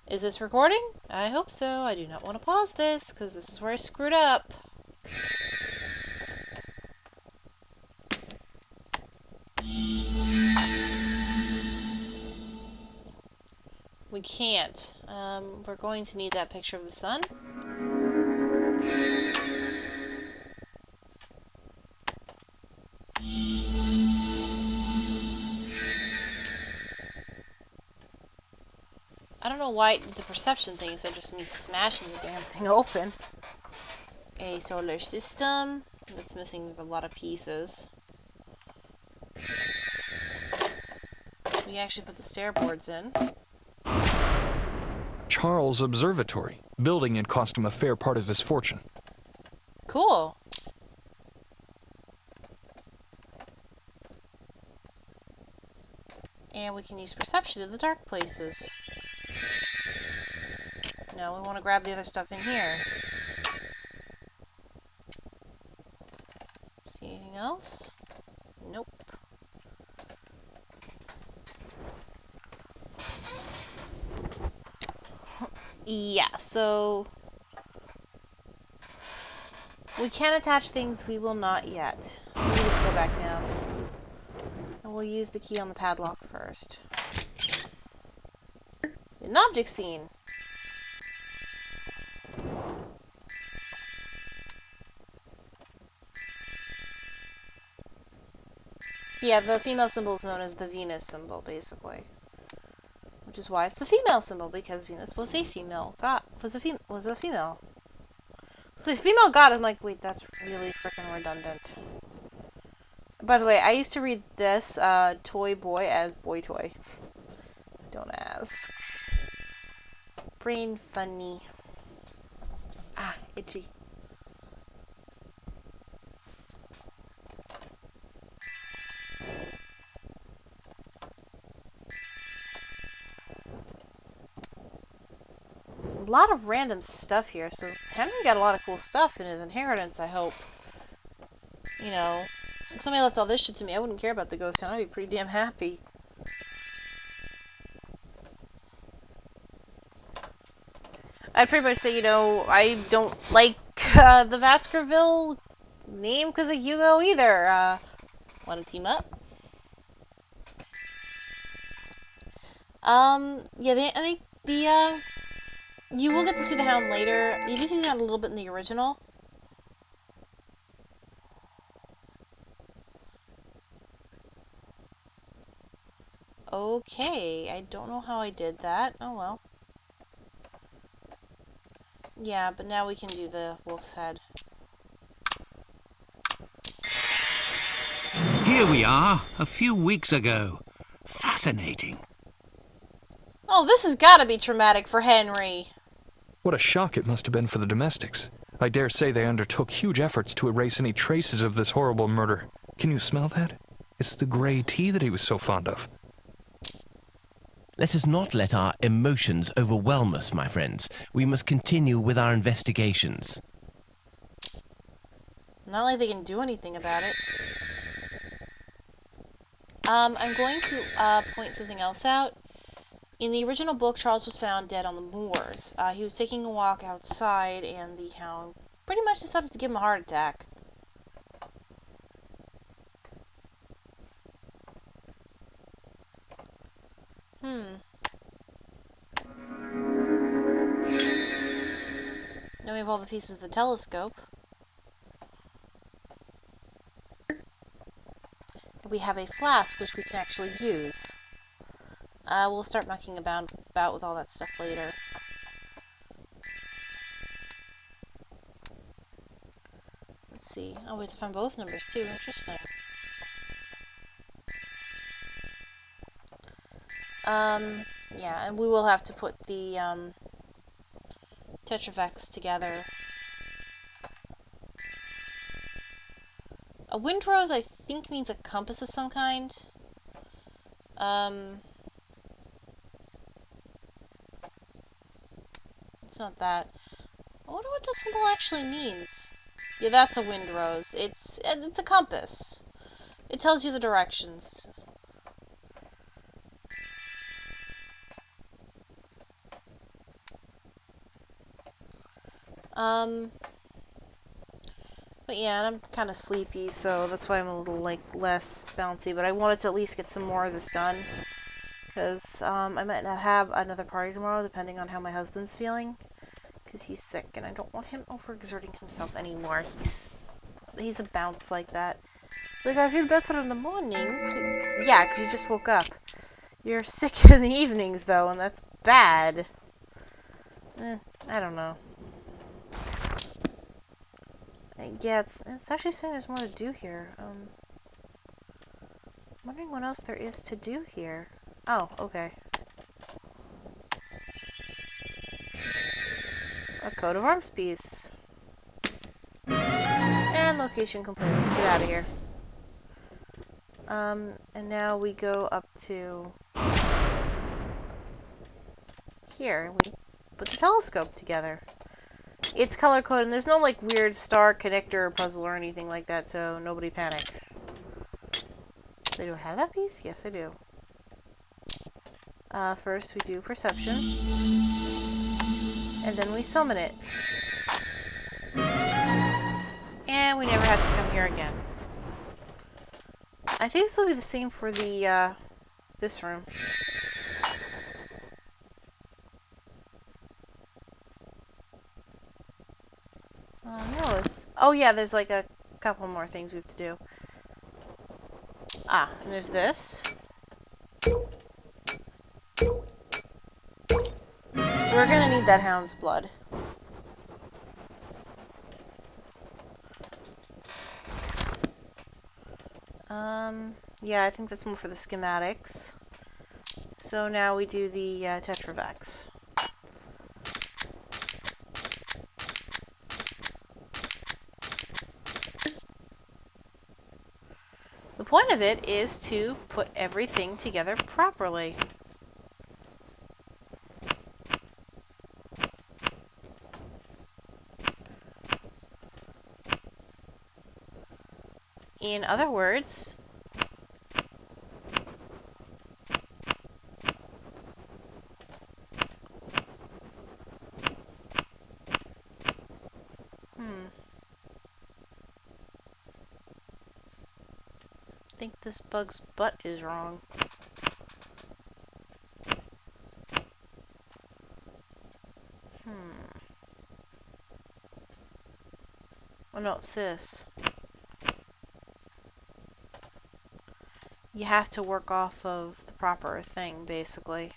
Is this recording? I hope so. I do not want to pause this, because this is where I screwed up. We can't. We're going to need that picture of the sun. I don't know why the perception thing is just me smashing the damn thing open. A solar system. That's missing a lot of pieces. We actually put the stair boards in. Charles Observatory. Building it cost him a fair part of his fortune. Cool. And we can use perception in the dark places. No, we want to grab the other stuff in here. See anything else? Nope. Yeah, so we can attach things, we will not yet. We just go back down. And we'll use the key on the padlock first. An object scene. Yeah, the female symbol is known as the Venus symbol, basically. Which is why it's the female symbol, because Venus was a female god. Was a female. So female god, I'm like, wait, that's really freaking redundant. By the way, I used to read this toy boy as boy toy. Don't ask. Brain funny. Ah, itchy. A lot of random stuff here, so Henry got a lot of cool stuff in his inheritance, I hope. You know, if somebody left all this shit to me, I wouldn't care about the ghost town. I'd be pretty damn happy. I'd pretty much say, you know, I don't like the Baskerville name because of Hugo either. Want to team up? Yeah, I think you will get to see the Hound later. You did see the Hound a little bit in the original. Okay, I don't know how I did that. Oh well. Yeah, but now we can do the wolf's head. Here we are, a few weeks ago. Fascinating. Oh, this has got to be traumatic for Henry. What a shock it must have been for the domestics. I dare say they undertook huge efforts to erase any traces of this horrible murder. Can you smell that? It's the grey tea that he was so fond of. Let us not let our emotions overwhelm us, my friends. We must continue with our investigations. Not like they can do anything about it. I'm going to point something else out. In the original book, Charles was found dead on the moors. He was taking a walk outside, and the Hound pretty much decided to give him a heart attack. Now we have all the pieces of the telescope. We have a flask, which we can actually use. We'll start mucking about with all that stuff later. Let's see. Oh, we have to find both numbers too. Interesting. Yeah, and we will have to put the Tetrafex together. A windrose, I think, means a compass of some kind. It's not that. I wonder what that symbol actually means. Yeah, that's a windrose. It's a compass. It tells you the directions. But yeah, and I'm kind of sleepy, so that's why I'm a little, like, less bouncy. But I wanted to at least get some more of this done. Because, I might not have another party tomorrow, depending on how my husband's feeling. Because he's sick, and I don't want him overexerting himself anymore. He's a bounce like that. Like, I feel better in the mornings. Yeah, because you just woke up. You're sick in the evenings, though, and that's bad. I don't know. Yeah, it's actually saying there's more to do here. I'm wondering what else there is to do here. Oh, okay. A coat of arms piece. And location complete. Let's get out of here. And now we go up to here, and we put the telescope together. It's color-coded, and there's no, like, weird star connector puzzle or anything like that, so nobody panic. Do I have that piece? Yes, I do. First we do perception. And then we summon it. And we never have to come here again. I think this will be the same for the, this room. No, oh yeah, there's like a couple more things we have to do. Ah, and there's this. We're gonna need that hound's blood. Yeah, I think that's more for the schematics. So now we do the Tetravax. The point of it is to put everything together properly. In other words, I think this bug's butt is wrong. Oh no, it's this. You have to work off of the proper thing, basically.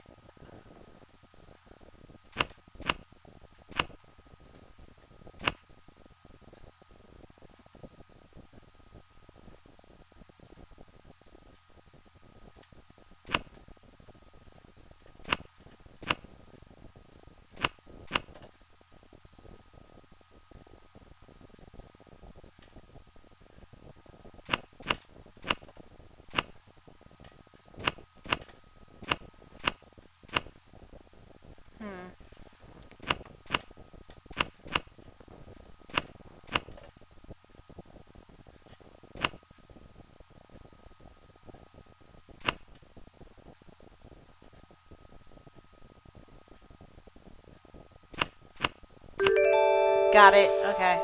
Got it. Okay.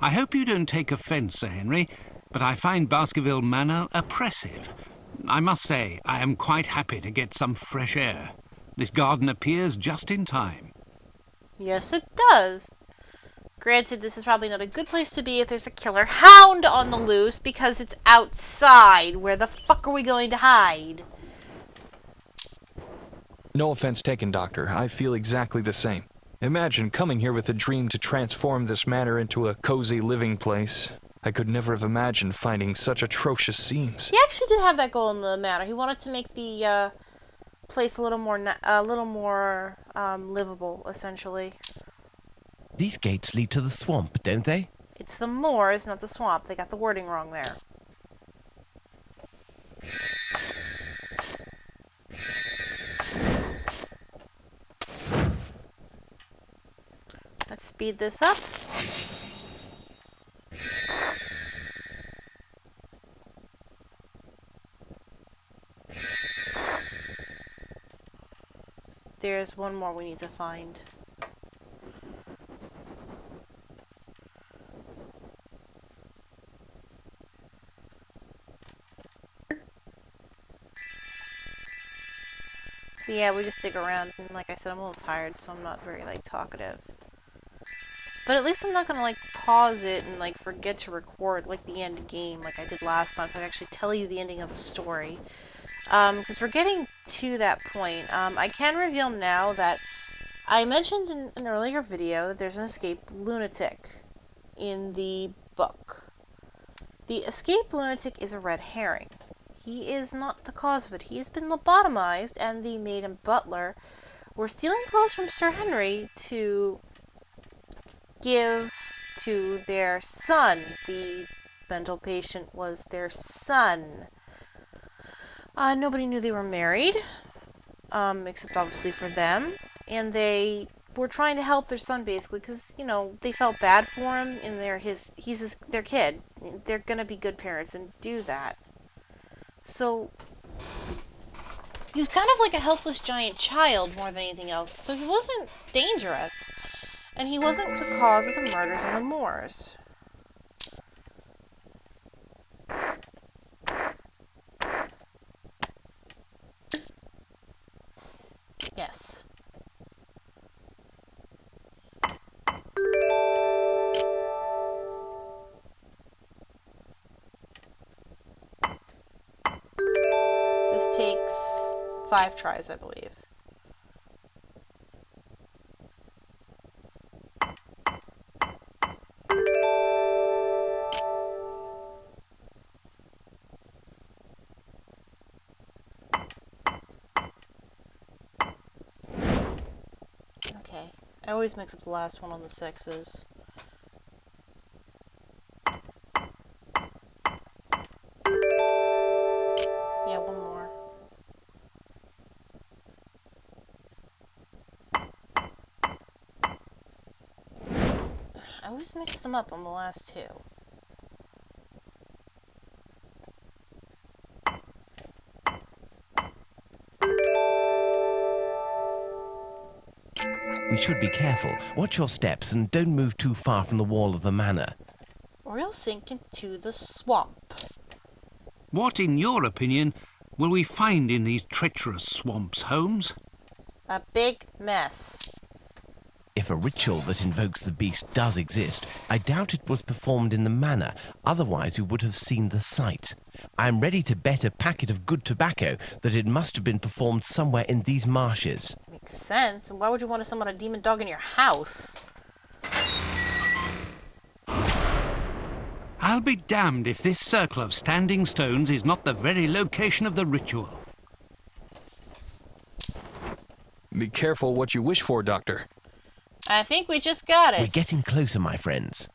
I hope you don't take offence, Sir Henry, but I find Baskerville Manor oppressive. I must say, I am quite happy to get some fresh air. This garden appears just in time. Yes, it does. Granted, this is probably not a good place to be if there's a killer hound on the loose, because it's outside. Where the fuck are we going to hide? No offense taken, Doctor. I feel exactly the same. Imagine coming here with a dream to transform this manor into a cozy living place. I could never have imagined finding such atrocious scenes. He actually did have that goal in the manor. He wanted to make the place a little more livable, essentially. These gates lead to the swamp, don't they? It's the moors, not the swamp. They got the wording wrong there. Let's speed this up. there's one more we need to find. So yeah, we just dig around, and like I said, I'm a little tired, so I'm not very, like, talkative. But at least I'm not gonna, like, pause it and, like, forget to record, like, the end game like I did last time, so I can actually tell you the ending of the story. Because we're getting to that point. I can reveal now that I mentioned in an earlier video that there's an escaped lunatic in the book. The escaped lunatic is a red herring. He is not the cause of it. He has been lobotomized, and the maid and butler were stealing clothes from Sir Henry to give to their son. The mental patient was their son. Nobody knew they were married, except obviously for them, and they were trying to help their son basically because, you know, they felt bad for him, and he's their kid. They're gonna be good parents and do that. So he was kind of like a helpless giant child more than anything else, so he wasn't dangerous, and he wasn't the cause of the murders on the moors. Yes. This takes 5 tries, I believe. Okay. I always mix up the last one on the 6s. Yeah, one more. I always mix them up on the last 2. We should be careful. Watch your steps and don't move too far from the wall of the manor. Or he'll sink into the swamp. What, in your opinion, will we find in these treacherous swamps, Holmes? A big mess. If a ritual that invokes the beast does exist, I doubt it was performed in the manor, otherwise we would have seen the site. I am ready to bet a packet of good tobacco that it must have been performed somewhere in these marshes. Makes sense. And why would you want to summon a demon dog in your house? I'll be damned if this circle of standing stones is not the very location of the ritual. Be careful what you wish for, Doctor. I think we just got it. We're getting closer, my friends.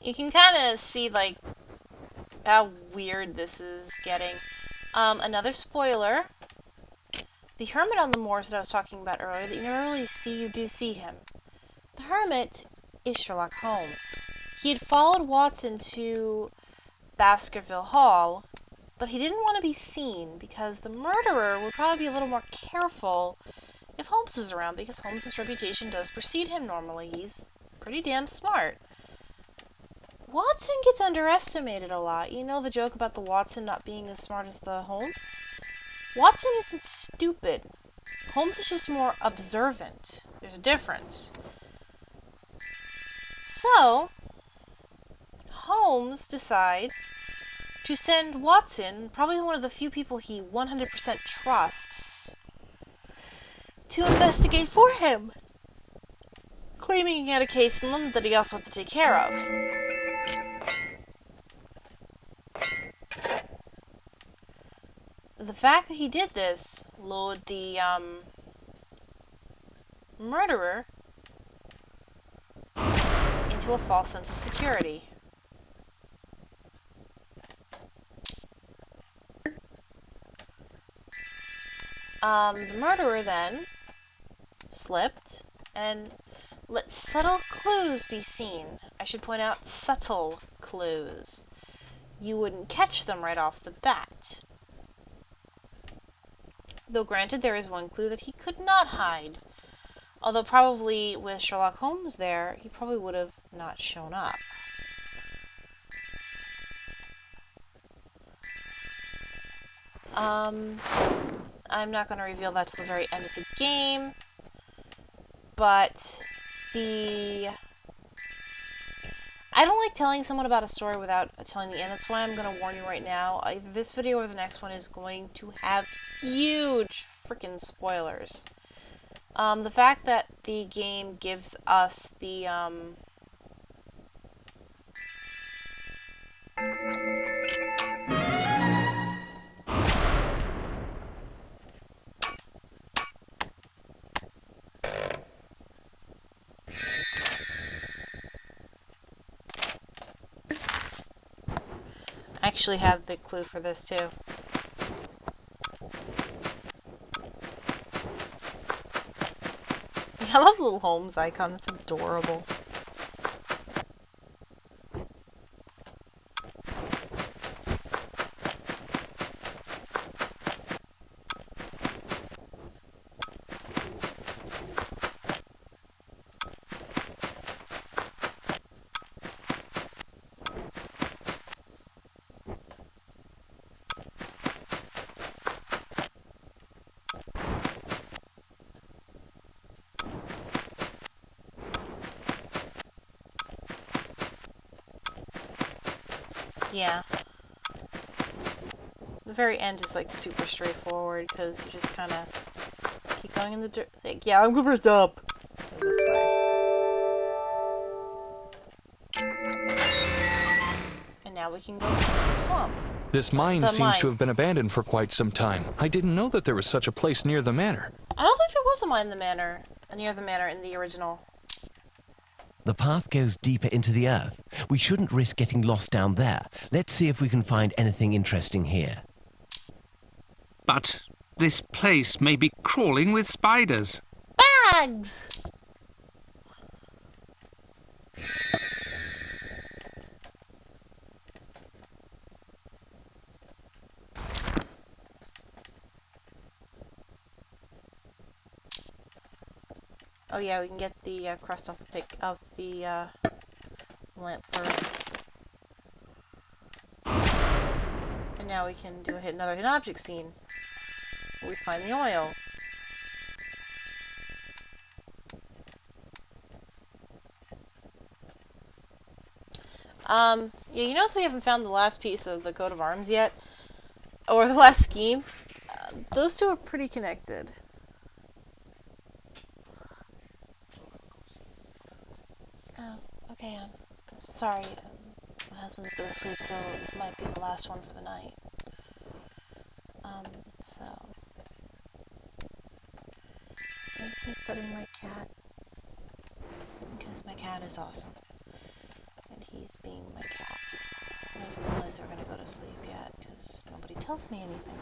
You can kind of see, like, how weird this is getting. Another spoiler. The hermit on the moors that I was talking about earlier, that you never really see, you do see him. The hermit is Sherlock Holmes. He had followed Watson to Baskerville Hall, but he didn't want to be seen because the murderer would probably be a little more careful if Holmes is around, because Holmes' reputation does precede him normally. He's pretty damn smart. Watson gets underestimated a lot. You know the joke about the Watson not being as smart as the Holmes? Watson isn't stupid. Holmes is just more observant. There's a difference. So, Holmes decides to send Watson, probably one of the few people he 100% trusts, to investigate for him, claiming he had a case in London that he also had to take care of. The fact that he did this lured the murderer into a false sense of security. The murderer then slipped and let subtle clues be seen. I should point out subtle clues. You wouldn't catch them right off the bat. Though granted, there is one clue that he could not hide. Although probably with Sherlock Holmes there, he probably would have not shown up. I'm not going to reveal that till the very end of the game, but I don't like telling someone about a story without telling the end. That's why I'm going to warn you right now. Either this video or the next one is going to have huge freaking spoilers. The fact that the game gives us the, I actually have a big clue for this too. I love the little Holmes icon, that's adorable. Yeah. The very end is like super straightforward because you just kind of keep going in the like, yeah, I'm gonna up this way. And now we can go to the swamp. This mine seems to have been abandoned for quite some time. I didn't know that there was such a place near the manor. I don't think there was a mine in the manor, near the manor in the original. The path goes deeper into the earth. We shouldn't risk getting lost down there. Let's see if we can find anything interesting here. But this place may be crawling with spiders. Bags! Oh yeah, we can get the crust off the lamp first. And now we can do another hidden object scene. Where we find the oil. Yeah, you notice we haven't found the last piece of the coat of arms yet? Or the last scheme? Those two are pretty connected. Oh, okay, sorry. My husband's going to sleep, so this might be the last one for the night. So... He's petting my cat. Because my cat is awesome. And he's being my cat. I didn't realize they were going to go to sleep yet, because nobody tells me anything.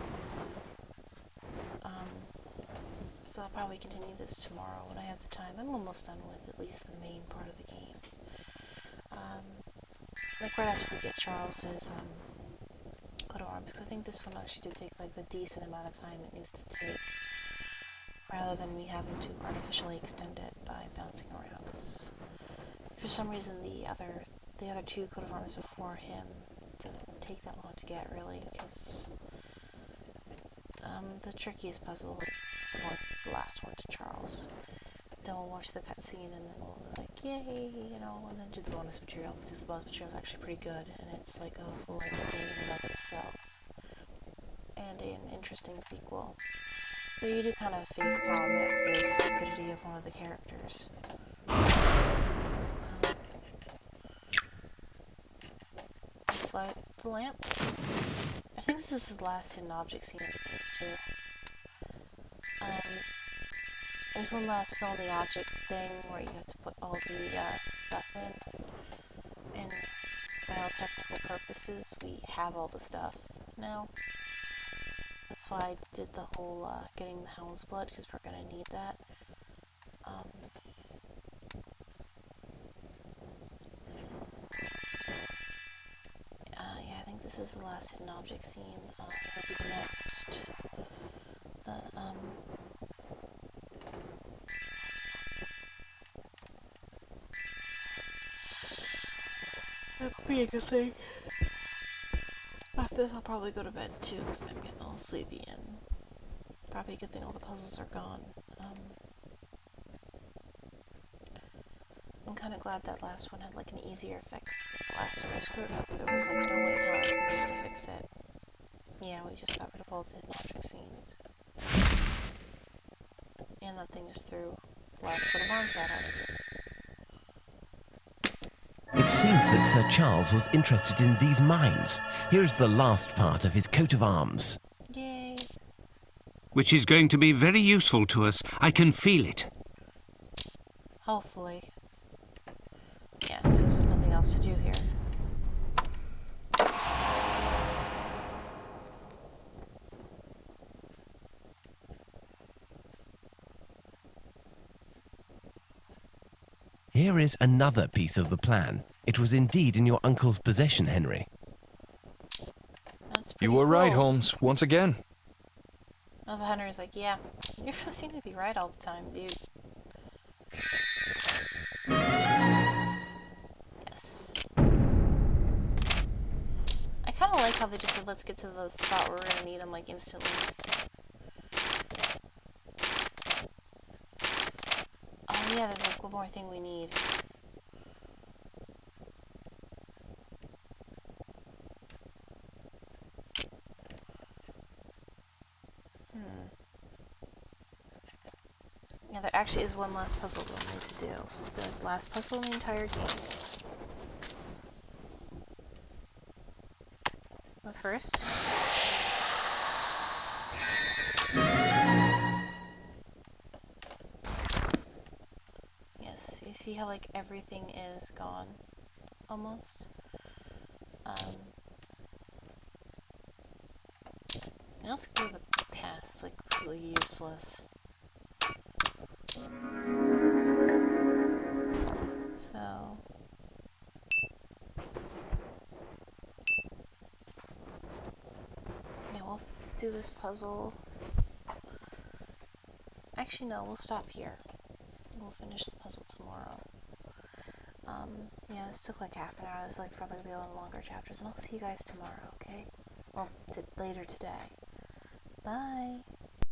So I'll probably continue this tomorrow when I have the time. I'm almost done with at least the main part of the game. Like right after we get Charles's coat of arms, because I think this one actually did take like the decent amount of time it needed to take, rather than me having to artificially extend it by bouncing around. Because for some reason the other two coat of arms before him didn't take that long to get, really, because the trickiest puzzle was the last one to Charles. Then we'll watch the cutscene and then we'll be like, yay, you know, and then do the bonus material, because the bonus material is actually pretty good, and it's like a full length game in and of itself. And an interesting sequel. So you do kind of face palm at the stupidity of one of the characters. So, let's light the lamp. I think this is the last hidden object scene of the game too. There's one last fill in the object thing where you have to put all the stuff in. And by all technical purposes, we have all the stuff now. That's why I did the whole getting the Hound's blood, because we're gonna need that. Yeah, I think this is the last hidden object scene. It'll be the next. That'll be a good thing. After this, I'll probably go to bed too, because I'm getting all sleepy, and probably a good thing all the puzzles are gone. I'm kind of glad that last one had like an easier fix. Last time I screwed up, there was like no way how I was going to be able to fix it. Yeah, we just got rid of all the hidden object scenes. And that thing just threw the last foot of arms at us. It seems that Sir Charles was interested in these mines. Here is the last part of his coat of arms. Yay! Which is going to be very useful to us. I can feel it. Hopefully. Yes, since there's nothing else to do here. Here is another piece of the plan. It was indeed in your uncle's possession, Henry. That's pretty You were right, cool. Holmes, once again. Oh, the Henry's like, yeah, you seem to be right all the time, dude. Yes. I kind of like how they just said, let's get to the spot where we're gonna need them, like, instantly. Oh yeah, there's like one more thing we need. Yeah, there actually is one last puzzle we'll need to do. The last puzzle in the entire game. But first... Yes, you see how like everything is gone? Almost? Let's go to the past. It's like really useless. So... Yeah, we'll do this puzzle. Actually, no, we'll stop here. We'll finish the puzzle tomorrow. Yeah, this took like half an hour. This is like probably gonna be one of the longer chapters, and I'll see you guys tomorrow, okay? Well, later today. Bye!